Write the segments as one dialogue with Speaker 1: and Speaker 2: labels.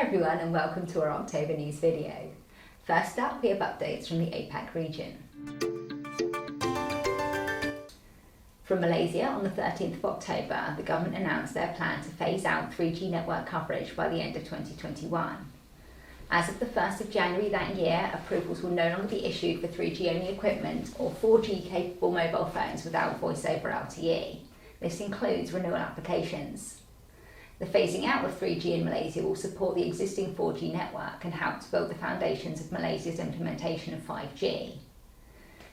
Speaker 1: everyone and welcome to our October news video. First up, we have updates from the APAC region. From Malaysia, on the 13th of October, the government announced their plan to phase out 3G network coverage by the end of 2021. As of the 1st of January that year, approvals will no longer be issued for 3G only equipment or 4G capable mobile phones without voice over LTE. This includes renewal applications. The phasing out of 3G in Malaysia will support the existing 4G network and help to build the foundations of Malaysia's implementation of 5G.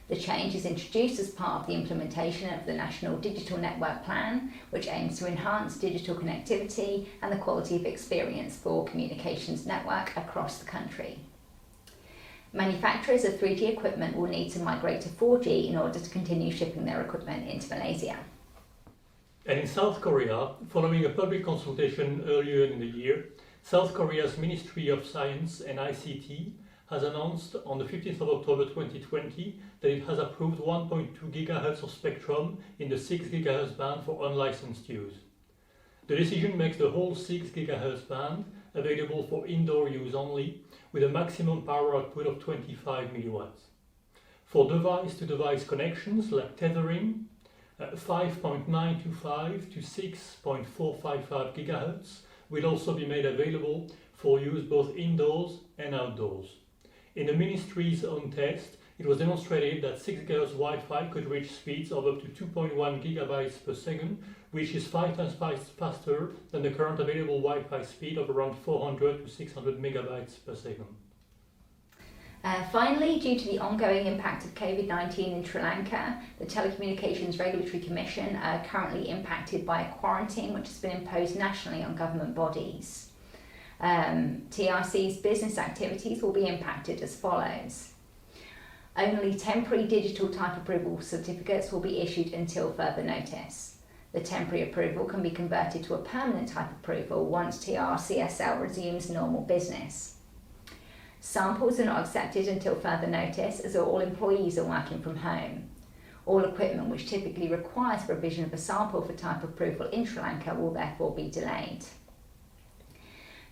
Speaker 1: The change is introduced as part of the implementation of the National Digital Network Plan, which aims to enhance digital connectivity and the quality of experience for communications network across the country. Manufacturers of 3G equipment will need to migrate to 4G in order to continue shipping their equipment into Malaysia.
Speaker 2: And in South Korea, following a public consultation earlier in the year, South Korea's Ministry of Science and ICT has announced on the 15th of October 2020 that it has approved 1.2 GHz of spectrum in the 6 GHz band for unlicensed use. The decision makes the whole 6 GHz band available for indoor use only, with a maximum power output of 25 milliwatts. For device-to-device connections like tethering, 5.925 to 6.455 GHz will also be made available for use both indoors and outdoors. In the ministry's own test, it was demonstrated that 6 GHz Wi-Fi could reach speeds of up to 2.1 gigabytes per second, which is 5 times faster than the current available Wi-Fi speed of around 400 to 600 megabytes per second.
Speaker 1: Finally, due to the ongoing impact of COVID-19 in Sri Lanka, the Telecommunications Regulatory Commission are currently impacted by a quarantine which has been imposed nationally on government bodies. TRC's business activities will be impacted as follows. Only temporary digital type approval certificates will be issued until further notice. The temporary approval can be converted to a permanent type approval once TRCSL resumes normal business. Samples are not accepted until further notice as all employees are working from home. All equipment which typically requires provision of a sample for type approval in Sri Lanka will therefore be delayed.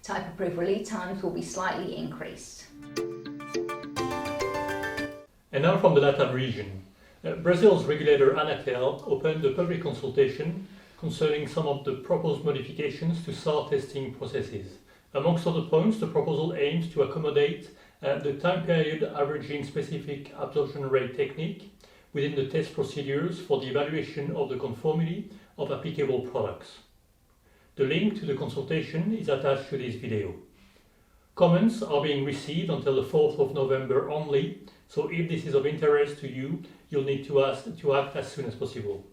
Speaker 1: Type approval lead times will be slightly increased.
Speaker 2: And now from the LATAM region. Brazil's regulator Anatel opened a public consultation concerning some of the proposed modifications to SAR testing processes. Amongst other points, the proposal aims to accommodate the time period averaging specific absorption rate technique within the test procedures for the evaluation of the conformity of applicable products. The link to the consultation is attached to this video. Comments are being received until the 4th of November only, so if this is of interest to you, you'll need to act as soon as possible.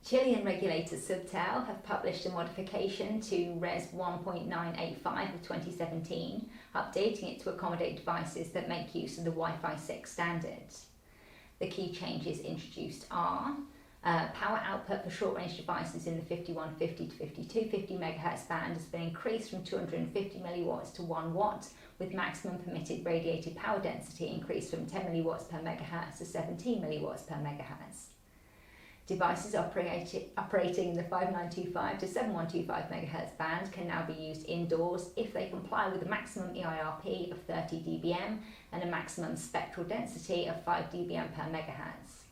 Speaker 1: Chilean regulator Subtel have published a modification to Res 1.985 of 2017, updating it to accommodate devices that make use of the Wi-Fi 6 standards. The key changes introduced are power output for short-range devices in the 5150 to 5250 MHz band has been increased from 250 milliwatts to 1 watt, with maximum permitted radiated power density increased from 10 milliwatts per megahertz to 17 milliwatts per megahertz. Devices operating in the 5925 to 7125 MHz band can now be used indoors if they comply with a maximum EIRP of 30 dBm and a maximum spectral density of 5 dBm per megahertz.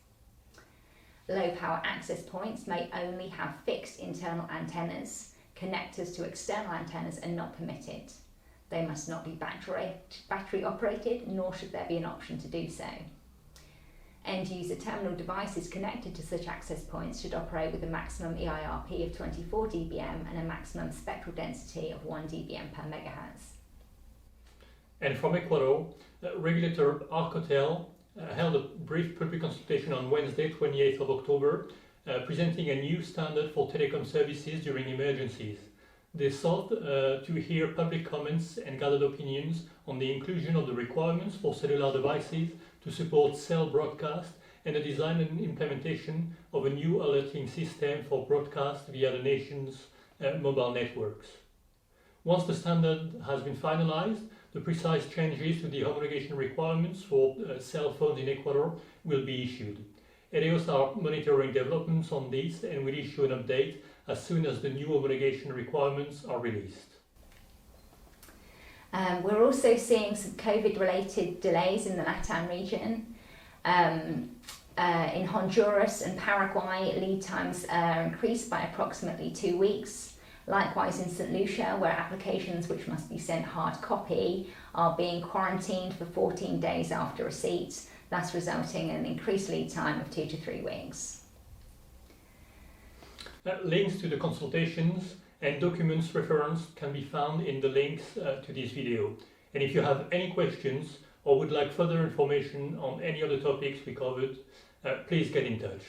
Speaker 1: Low power access points may only have fixed internal antennas. Connectors to external antennas are not permitted. They must not be battery operated, nor should there be an option to do so. End-user terminal devices connected to such access points should operate with a maximum EIRP of 24 dBm and a maximum spectral density of 1 dBm per megahertz.
Speaker 2: And from Ecuador, regulator Arcotel held a brief public consultation on Wednesday, 28th of October, presenting a new standard for telecom services during emergencies. They sought to hear public comments and gathered opinions on the inclusion of the requirements for cellular devices to support cell broadcast and the design and implementation of a new alerting system for broadcast via the nation's mobile networks. Once the standard has been finalized, the precise changes to the homologation requirements for cell phones in Ecuador will be issued. Eleos are monitoring developments on this and will issue an update as soon as the new homologation requirements are released.
Speaker 1: We're also seeing some COVID-related delays in the LATAM region. In Honduras and Paraguay, lead times are increased by approximately 2 weeks. Likewise in St. Lucia, where applications which must be sent hard copy are being quarantined for 14 days after receipt, thus resulting in an increased lead time of 2 to 3 weeks.
Speaker 2: Links to the consultations and documents referenced can be found in the links to this video. And if you have any questions or would like further information on any other topics we covered, please get in touch.